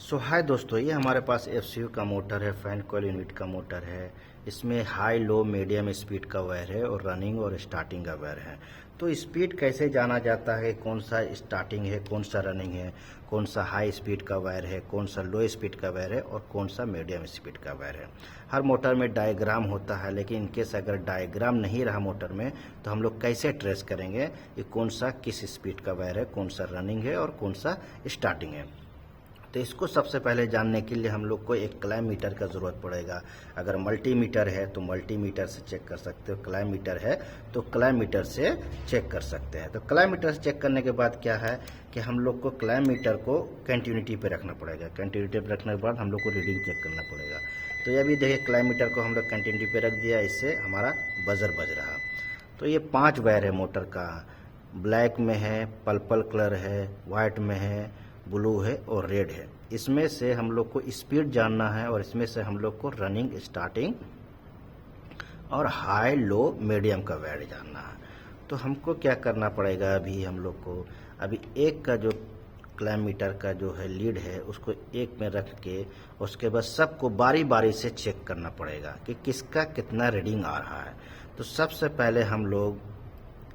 हाय दोस्तों, ये हमारे पास एफसीयू का मोटर है, फैन कॉइल यूनिट का मोटर है। इसमें हाई लो मीडियम स्पीड का वायर है और रनिंग और स्टार्टिंग का वायर है। तो स्पीड कैसे जाना जाता है, कौन सा स्टार्टिंग है, कौन सा रनिंग है, कौन सा हाई स्पीड का वायर है, कौन सा लो स्पीड का वायर है और कौन सा मीडियम स्पीड का वायर है। हर मोटर में डायग्राम होता है, लेकिन इनकेस अगर डायग्राम नहीं रहा मोटर में तो हम लोग कैसे ट्रेस करेंगे कि कौन सा किस स्पीड का वायर है, कौन सा रनिंग है और कौन सा स्टार्टिंग है। तो इसको सबसे पहले जानने के लिए हम लोग को एक क्लैम मीटर का ज़रूरत पड़ेगा। अगर मल्टीमीटर है तो मल्टीमीटर से चेक कर सकते हो, क्लैम मीटर है तो क्लैम मीटर से चेक कर सकते हैं। तो क्लैम मीटर से चेक करने के बाद क्या है कि हम लोग को क्लैम मीटर को कंटिन्यूटी पे रखना पड़ेगा। कंटिन्यूटी पे रखने के बाद हम लोग को रीडिंग चेक करना पड़ेगा। तो ये अभी देखिए क्लैम मीटर को हम लोग कंटिन्यूटी पे रख दिया, इससे हमारा बजर बज रहा। तो ये 5 वायर है मोटर का, ब्लैक में है, पर्पल कलर है, वाइट में है, ब्लू है और रेड है। इसमें से हम लोग को स्पीड जानना है और इसमें से हम लोग को रनिंग, स्टार्टिंग और हाई लो मीडियम का वायर जानना है। तो हमको क्या करना पड़ेगा, अभी हम लोग को अभी एक का जो क्लैम मीटर का जो है लीड है उसको एक में रख के उसके बाद सबको बारी बारी से चेक करना पड़ेगा कि किसका कितना रीडिंग आ रहा है। तो सबसे पहले हम लोग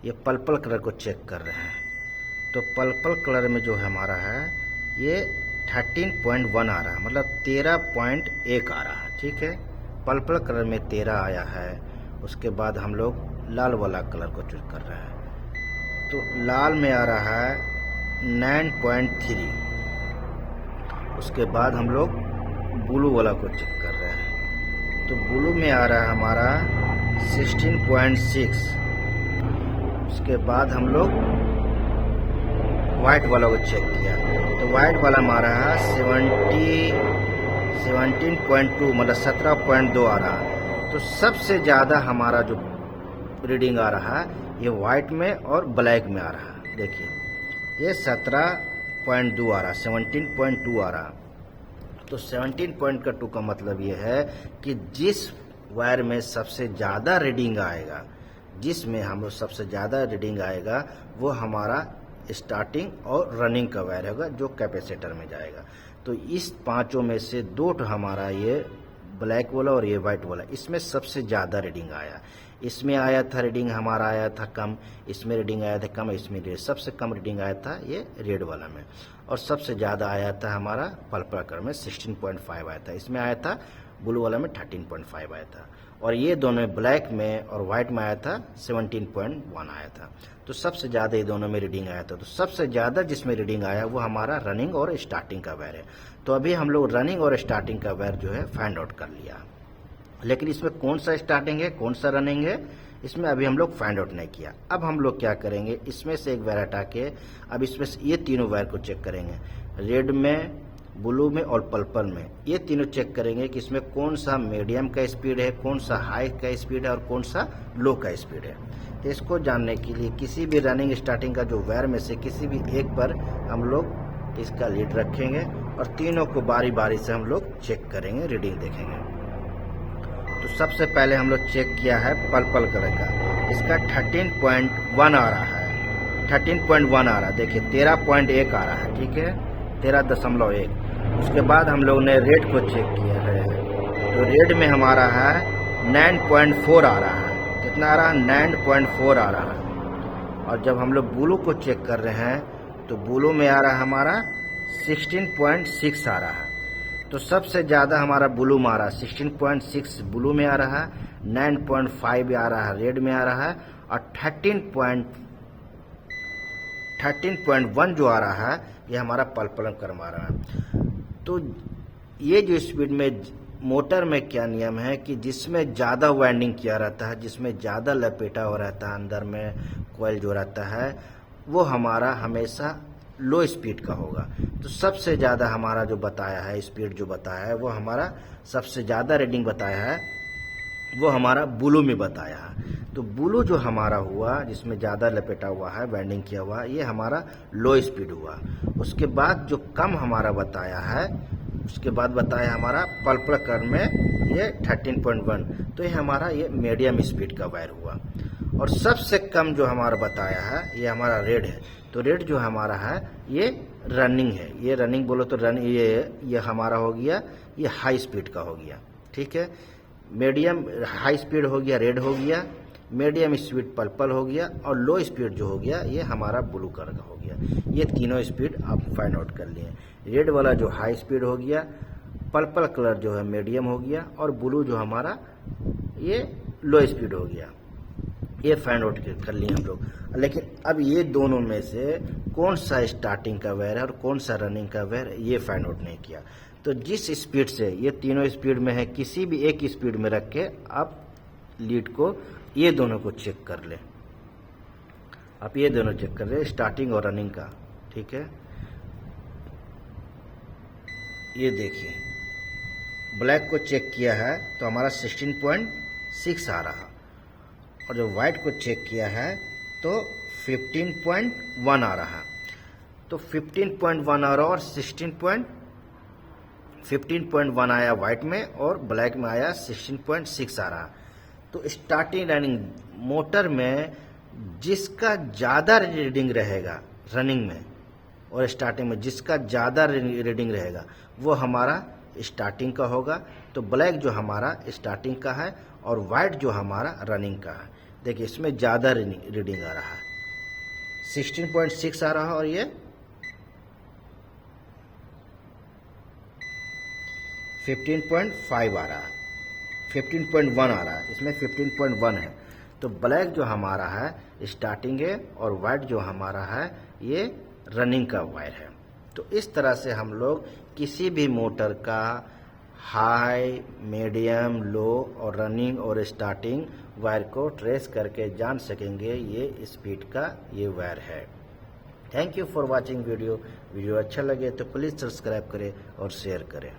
ये पर्पल कलर को चेक कर रहे हैं। तो पर्पल कलर में जो हमारा है ये 13.1 आ रहा है, मतलब 13.1 आ रहा है। ठीक है, पर्पल कलर में 13 आया है। उसके बाद हम लोग लाल वाला कलर को चूज कर रहे हैं। तो लाल में आ रहा है 9.3। उसके बाद हम लोग ब्लू वाला को चेक कर रहे हैं। तो ब्लू में आ रहा है हमारा 16.6। उसके बाद हम लोग व्हाइट वाला को चेक किया तो व्हाइट वाला मारा है 17.2, मतलब 17.2 आ रहा है। तो सबसे ज़्यादा हमारा जो रीडिंग आ रहा है ये व्हाइट में और ब्लैक में आ रहा है। देखिए ये 17.2 आ रहा है, 17.2 आ रहा। तो 17.2 का मतलब ये है कि जिस वायर में सबसे ज़्यादा रीडिंग आएगा, जिसमें हम लोग सबसे ज़्यादा रीडिंग आएगा वो हमारा स्टार्टिंग और रनिंग का वायर होगा, जो कैपेसिटर में जाएगा। तो इस पांचों में से 2 हमारा ये ब्लैक वाला और ये व्हाइट वाला, इसमें सबसे ज़्यादा रीडिंग आया। इसमें आया था रीडिंग हमारा आया था कम, इसमें रीडिंग आया था कम, इसमें सबसे कम रीडिंग आया था ये रेड वाला में, और सबसे ज़्यादा आया था हमारा पर्पल कलर में 16.5 आया था। इसमें आया था ब्लू वाला में 13.5 आया था, और ये दोनों ब्लैक में और व्हाइट में आया था 17.1 आया था। तो सबसे ज़्यादा ये दोनों में रीडिंग आया था। तो सबसे ज़्यादा जिसमें रीडिंग आया वो हमारा रनिंग और स्टार्टिंग का वायर है। तो अभी हम लोग रनिंग और स्टार्टिंग का वायर जो है फाइंड आउट कर लिया, लेकिन इसमें कौन सा स्टार्टिंग है, कौन सा रनिंग है, इसमें अभी हम लोग फाइंड आउट नहीं किया। अब हम लोग क्या करेंगे, इसमें से एक वायर हटा के अब इसमें से ये तीनों वायर को चेक करेंगे, रेड में, ब्लू में और पर्पल में। ये तीनों चेक करेंगे कि इसमें कौन सा मीडियम का स्पीड है, कौन सा हाई का स्पीड है और कौन सा लो का स्पीड है। तो इसको जानने के लिए किसी भी रनिंग स्टार्टिंग का जो वायर में से किसी भी एक पर हम लोग इसका लीड रखेंगे और तीनों को बारी बारी से हम लोग चेक करेंगे, रीडिंग देखेंगे। तो सबसे पहले हम लोग चेक किया है पर्पल कलर का, इसका 13.1 आ रहा है, 13.1 आ रहा है। देखिए 13.1 आ रहा है, ठीक है, 13.1। उसके बाद हम लोग ने रेड को चेक किया है, तो रेड में हमारा है 9.4 आ रहा है। कितना आ रहा है, 9.4 आ रहा है। और जब हम लोग ब्लू को चेक कर रहे हैं तो ब्लू में आ रहा है हमारा 16.6 आ रहा है। तो सबसे ज़्यादा हमारा ब्लू में आ रहा है, 16.6 ब्लू में आ रहा है, 9.5 आ रहा है रेड में आ रहा है, और 13.1 जो आ रहा है ये हमारा पर्पल कलर में आ रहा है। तो ये जो स्पीड में मोटर में क्या नियम है कि जिसमें ज़्यादा वाइंडिंग किया रहता है, जिसमें ज़्यादा लपेटा हो रहता है, अंदर में कोयल जो रहता है, वो हमारा हमेशा लो स्पीड का होगा। तो सबसे ज़्यादा हमारा जो बताया है स्पीड जो बताया है वो हमारा सबसे ज़्यादा रीडिंग बताया है वो हमारा ब्लू में बताया है। तो ब्लू जो हमारा हुआ जिसमें ज़्यादा लपेटा हुआ है, वाइंडिंग किया हुआ है, ये हमारा लो स्पीड हुआ। उसके बाद जो कम हमारा बताया है, उसके बाद बताया हमारा पर्पल कलर में ये 13.1, तो ये हमारा ये मीडियम स्पीड का वायर हुआ। और सबसे कम जो हमारा बताया है ये हमारा रेड है। तो रेड जो हमारा है ये रनिंग है, ये रनिंग बोलो तो रन ये हमारा हो गया, ये हाई स्पीड का हो गया, ठीक है। मीडियम हाई स्पीड हो गया रेड हो गया, मीडियम स्पीड पर्पल हो गया, और लो स्पीड जो हो गया ये हमारा ब्लू कलर का हो गया। ये तीनों स्पीड आप फाइंड आउट कर लिए। रेड वाला जो हाई स्पीड हो गया, पर्पल कलर जो है मीडियम हो गया, और ब्लू जो हमारा ये लो स्पीड हो गया। ये फाइंड आउट कर लिए हम लोग। लेकिन अब ये दोनों में से कौन सा स्टार्टिंग का वेयर है और कौन सा रनिंग का वेयर है, ये फाइंड आउट नहीं किया। तो जिस स्पीड से ये तीनों स्पीड में है, किसी भी एक स्पीड में रख के आप लीड को ये दोनों को चेक कर ले। आप ये दोनों चेक कर ले, स्टार्टिंग और रनिंग का, ठीक है। ये देखिए ब्लैक को चेक किया है तो हमारा 16.6 आ रहा, और जो व्हाइट को चेक किया है तो 15.1 आ रहा। तो 15.1 आ रहा और 15.1 आया व्हाइट में, और ब्लैक में आया 16.6 आ रहा। तो स्टार्टिंग रनिंग मोटर में जिसका ज़्यादा रीडिंग रहेगा रनिंग में और स्टार्टिंग में जिसका ज़्यादा रीडिंग रहेगा वो हमारा स्टार्टिंग का होगा। तो ब्लैक जो हमारा स्टार्टिंग का है और वाइट जो हमारा रनिंग का है। देखिए इसमें ज़्यादा रीडिंग आ रहा है, 16.6 आ रहा, और ये 15.5 आ रहा है, 15.1 आ रहा है, इसमें 15.1 है। तो ब्लैक जो हमारा है स्टार्टिंग है और वाइट जो हमारा है ये रनिंग का वायर है। तो इस तरह से हम लोग किसी भी मोटर का हाई, मीडियम, लो और रनिंग और स्टार्टिंग वायर को ट्रेस करके जान सकेंगे ये स्पीड का ये वायर है। Thank you for watching video अच्छा लगे तो प्लीज़ सब्सक्राइब करें और शेयर करें।